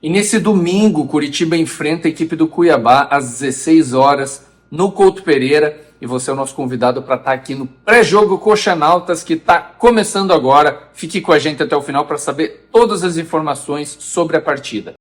E nesse domingo, Curitiba enfrenta a equipe do Cuiabá às 16 horas no Couto Pereira. E você é o nosso convidado para estar aqui no pré-jogo Coxanautas, que está começando agora. Fique com a gente até o final para saber todas as informações sobre a partida.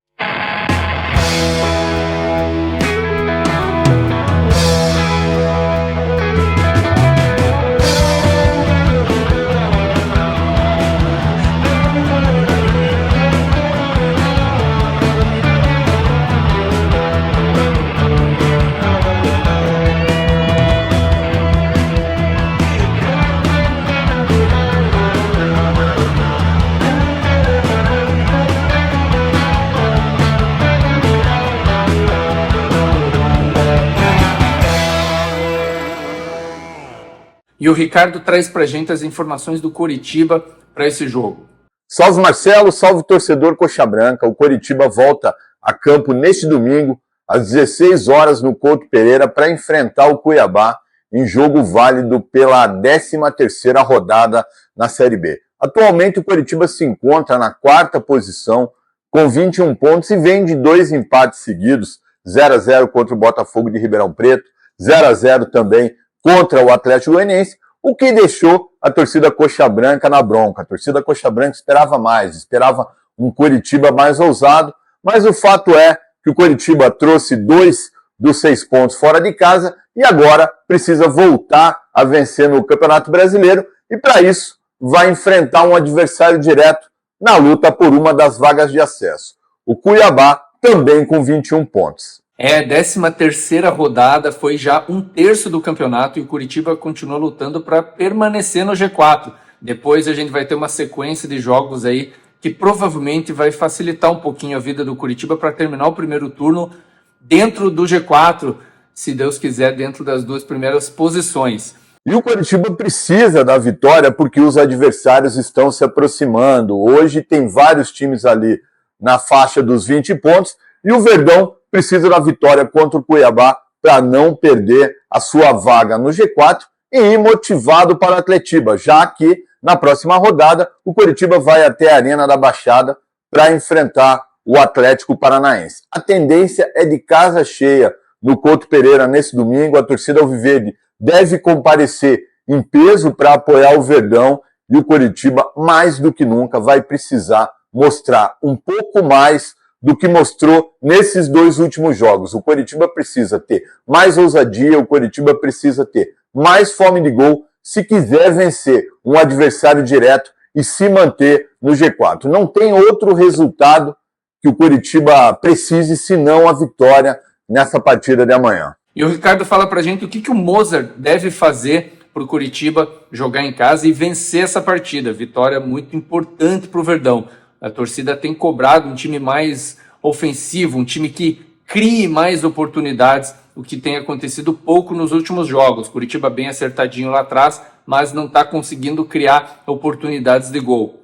E o Ricardo traz pra gente as informações do Coritiba para esse jogo. Salve Marcelo, salve torcedor Coxa Branca. O Coritiba volta a campo neste domingo, às 16 horas no Couto Pereira, para enfrentar o Cuiabá em jogo válido pela 13ª rodada na Série B. Atualmente o Coritiba se encontra na 4ª posição com 21 pontos e vem de 2 empates seguidos, 0-0 contra o Botafogo de Ribeirão Preto, 0-0 também contra o Atlético Goianiense, o que deixou a torcida Coxa Branca na bronca. A torcida Coxa Branca esperava mais, esperava um Coritiba mais ousado, mas o fato é que o Coritiba trouxe 2 dos 6 pontos fora de casa e agora precisa voltar a vencer no Campeonato Brasileiro e para isso vai enfrentar um adversário direto na luta por uma das vagas de acesso. O Cuiabá também com 21 pontos. É, 13ª rodada, foi já 1/3 do campeonato e o Curitiba continua lutando para permanecer no G4. Depois a gente vai ter uma sequência de jogos aí que provavelmente vai facilitar um pouquinho a vida do Curitiba para terminar o primeiro turno dentro do G4, se Deus quiser, dentro das 2 primeiras posições. E o Coritiba precisa da vitória porque os adversários estão se aproximando. Hoje tem vários times ali na faixa dos 20 pontos e o Verdão precisa da vitória contra o Cuiabá para não perder a sua vaga no G4 e ir motivado para o Atletiba, já que na próxima rodada o Coritiba vai até a Arena da Baixada para enfrentar o Atlético Paranaense. A tendência é de casa cheia no Couto Pereira nesse domingo. A torcida alviverde deve comparecer em peso para apoiar o Verdão e o Coritiba, mais do que nunca, vai precisar mostrar um pouco mais do que mostrou nesses 2 últimos jogos. O Coritiba precisa ter mais ousadia, o Coritiba precisa ter mais fome de gol se quiser vencer um adversário direto e se manter no G4. Não tem outro resultado que o Coritiba precise senão a vitória nessa partida de amanhã. E o Ricardo fala pra gente o que o Mozart deve fazer para o Curitiba jogar em casa e vencer essa partida. Vitória muito importante para o Verdão. A torcida tem cobrado um time mais ofensivo, um time que crie mais oportunidades, o que tem acontecido pouco nos últimos jogos. Curitiba bem acertadinho lá atrás, mas não está conseguindo criar oportunidades de gol.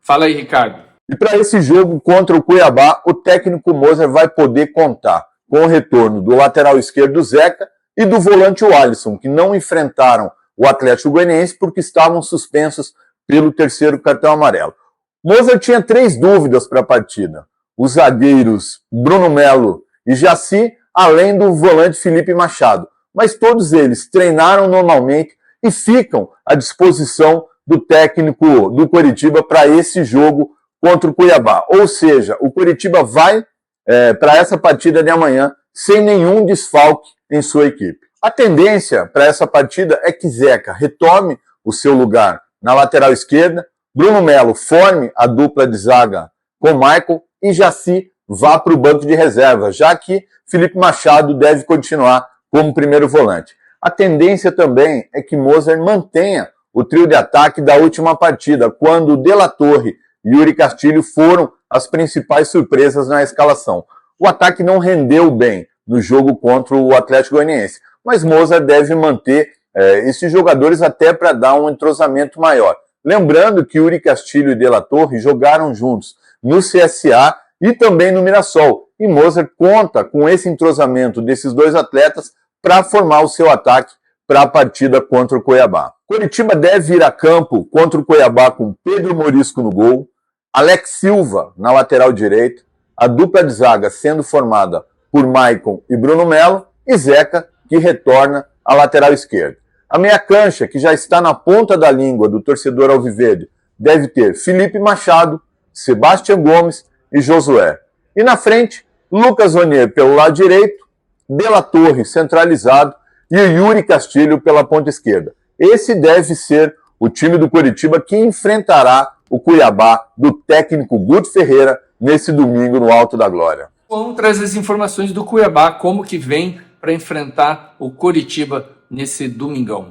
Fala aí, Ricardo. E para esse jogo contra o Cuiabá, o técnico Mozart vai poder contar com o retorno do lateral esquerdo Zeca e do volante Alisson, que não enfrentaram o Atlético Goianiense porque estavam suspensos pelo 3º cartão amarelo. Mozart tinha 3 dúvidas para a partida. Os zagueiros Bruno Melo e Jaci, além do volante Felipe Machado. Mas todos eles treinaram normalmente e ficam à disposição do técnico do Coritiba para esse jogo contra o Cuiabá. Ou seja, o Coritiba vai para essa partida de amanhã sem nenhum desfalque em sua equipe. A tendência para essa partida é que Zeca retome o seu lugar na lateral esquerda, Bruno Melo forme a dupla de zaga com Michael e Jaci vá para o banco de reserva, já que Felipe Machado deve continuar como primeiro volante. A tendência também é que Mozart mantenha o trio de ataque da última partida, quando De La Torre e Yuri Castilho foram as principais surpresas na escalação. O ataque não rendeu bem no jogo contra o Atlético Goianiense, mas Mozart deve manter esses jogadores até para dar um entrosamento maior. Lembrando que Yuri Castilho e De La Torre jogaram juntos no CSA e também no Mirassol. E Mozart conta com esse entrosamento desses 2 atletas para formar o seu ataque para a partida contra o Cuiabá. Coritiba deve ir a campo contra o Cuiabá com Pedro Morisco no gol, Alex Silva na lateral direita, a dupla de zaga sendo formada por Maicon e Bruno Melo, e Zeca, que retorna à lateral esquerda. A meia cancha, que já está na ponta da língua do torcedor alviverde, deve ter Felipe Machado, Sebastião Gomes e Josué. E na frente, Lucas Ronier pelo lado direito, De La Torre centralizado e o Yuri Castilho pela ponta esquerda. Esse deve ser o time do Coritiba que enfrentará o Cuiabá do técnico Guto Ferreira nesse domingo no Alto da Glória. Vamos trazer as informações do Cuiabá, como que vem para enfrentar o Coritiba nesse domingão.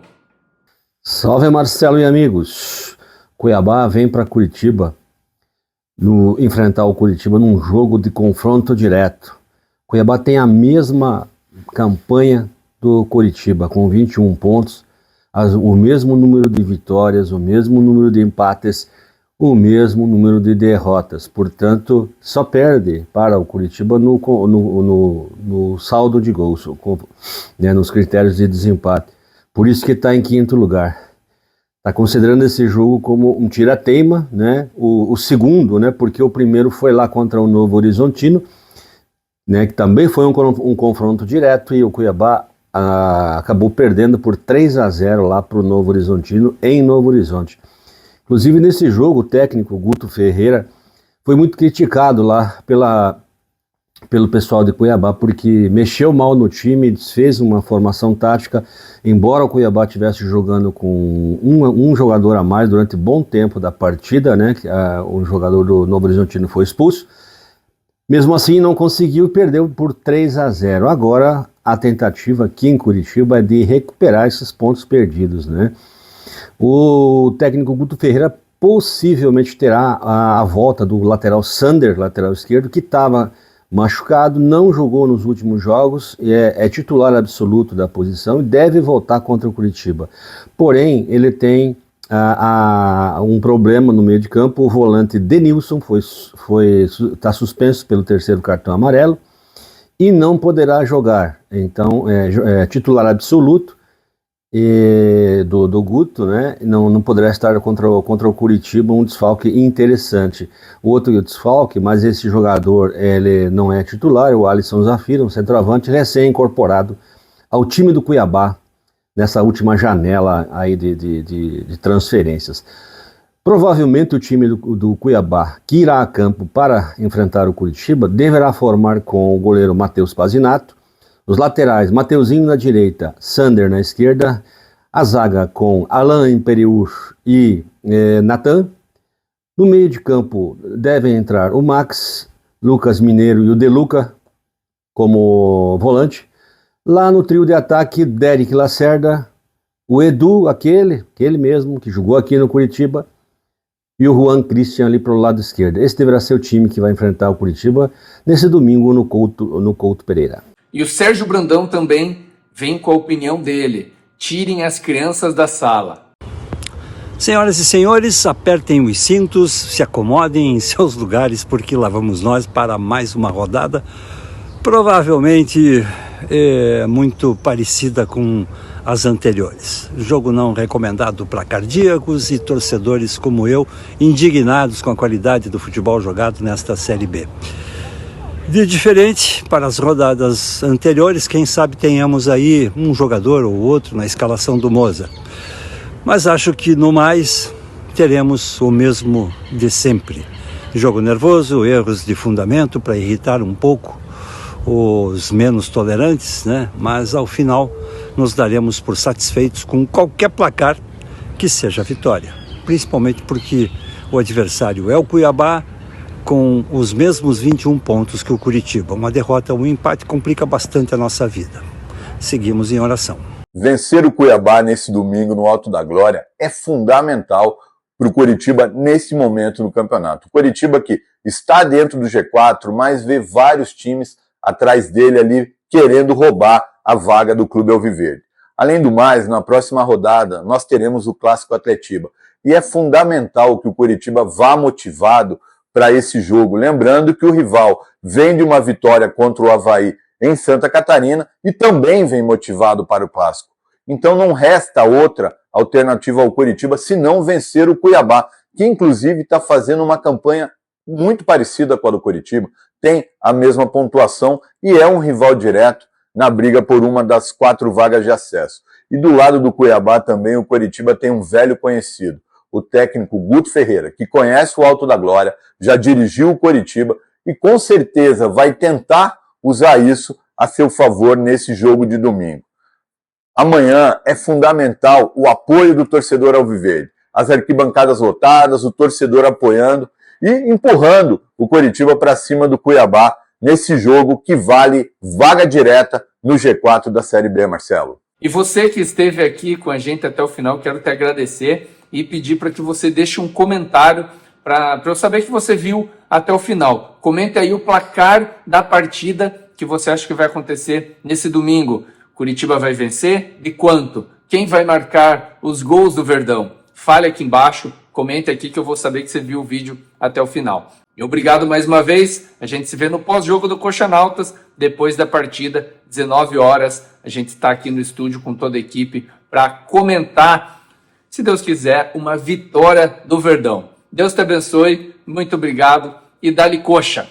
Salve Marcelo e amigos! Cuiabá vem para Curitiba enfrentar o Coritiba num jogo de confronto direto. Cuiabá tem a mesma campanha do Coritiba, com 21 pontos, o mesmo número de vitórias, o mesmo número de empates, o mesmo número de derrotas. Portanto, só perde para o Coritiba no saldo de gols, né, nos critérios de desempate. Por isso que está em quinto lugar. Está considerando esse jogo como um tira-teima, né? O segundo, né? Porque o primeiro foi lá contra o Novo Horizontino, né? Que também foi um confronto direto, e o Cuiabá acabou perdendo por 3-0 lá para o Novo Horizontino, em Novo Horizonte. Inclusive, nesse jogo, o técnico Guto Ferreira foi muito criticado lá pelo pessoal de Cuiabá, porque mexeu mal no time, desfez uma formação tática, embora o Cuiabá estivesse jogando com um jogador a mais durante bom tempo da partida, né? O jogador do Novo Horizontino foi expulso. Mesmo assim, não conseguiu e perdeu por 3-0. Agora, a tentativa aqui em Curitiba é de recuperar esses pontos perdidos, né? O técnico Guto Ferreira possivelmente terá a volta do lateral Sander, lateral esquerdo, que estava machucado, não jogou nos últimos jogos, é titular absoluto da posição e deve voltar contra o Curitiba. Porém, ele tem um problema no meio de campo. O volante Denilson está suspenso pelo terceiro cartão amarelo e não poderá jogar. Então, é titular absoluto do Guto, né? Não poderá estar contra o Curitiba, um desfalque interessante. O outro desfalque, mas esse jogador ele não é titular, é o Alisson Zafira, um centroavante recém-incorporado ao time do Cuiabá nessa última janela aí de transferências. Provavelmente o time do Cuiabá, que irá a campo para enfrentar o Curitiba, deverá formar com o goleiro Matheus Pazinato, os laterais, Mateuzinho na direita, Sander na esquerda, a zaga com Alain Imperiur e Natan. No meio de campo devem entrar o Max, Lucas Mineiro e o Deluca como volante. Lá no trio de ataque, Derek Lacerda, o Edu, aquele mesmo que jogou aqui no Curitiba, e o Juan Christian ali para o lado esquerdo. Esse deverá ser o time que vai enfrentar o Curitiba nesse domingo no Couto Pereira. E o Sérgio Brandão também vem com a opinião dele. Tirem as crianças da sala. Senhoras e senhores, apertem os cintos, se acomodem em seus lugares, porque lá vamos nós para mais uma rodada, provavelmente muito parecida com as anteriores. Jogo não recomendado para cardíacos e torcedores como eu, indignados com a qualidade do futebol jogado nesta Série B. De diferente para as rodadas anteriores, quem sabe tenhamos aí um jogador ou outro na escalação do Mozart. Mas acho que no mais teremos o mesmo de sempre. Jogo nervoso, erros de fundamento para irritar um pouco os menos tolerantes, né? Mas ao final nos daremos por satisfeitos com qualquer placar que seja vitória. Principalmente porque o adversário é o Cuiabá, com os mesmos 21 pontos que o Curitiba. Uma derrota ou um empate complica bastante a nossa vida. Seguimos em oração. Vencer o Cuiabá nesse domingo no Alto da Glória é fundamental para o Curitiba nesse momento no campeonato. O Curitiba que está dentro do G4, mas vê vários times atrás dele ali querendo roubar a vaga do Clube Alviverde. Além do mais, na próxima rodada nós teremos o Clássico Atletiba. E é fundamental que o Curitiba vá motivado para esse jogo. Lembrando que o rival vem de uma vitória contra o Avaí em Santa Catarina e também vem motivado para o Clássico. Então não resta outra alternativa ao Curitiba senão vencer o Cuiabá, que inclusive está fazendo uma campanha muito parecida com a do Curitiba. tem a mesma pontuação e é um rival direto na briga por uma das 4 vagas de acesso. E do lado do Cuiabá também o Coritiba tem um velho conhecido, o técnico Guto Ferreira, que conhece o Alto da Glória, já dirigiu o Coritiba e com certeza vai tentar usar isso a seu favor nesse jogo de domingo. Amanhã é fundamental o apoio do torcedor alviverde, as arquibancadas lotadas, o torcedor apoiando e empurrando o Coritiba para cima do Cuiabá nesse jogo que vale vaga direta no G4 da Série B, Marcelo. E você que esteve aqui com a gente até o final, quero te agradecer e pedir para que você deixe um comentário para eu saber que você viu até o final. Comente aí o placar da partida que você acha que vai acontecer nesse domingo. Curitiba vai vencer? De quanto? Quem vai marcar os gols do Verdão? Fale aqui embaixo, comente aqui que eu vou saber que você viu o vídeo até o final. E obrigado mais uma vez. A gente se vê no pós-jogo do Coxanautas, depois da partida, 19 horas. A gente está aqui no estúdio com toda a equipe para comentar, se Deus quiser, uma vitória do Verdão. Deus te abençoe, muito obrigado e dá-lhe coxa!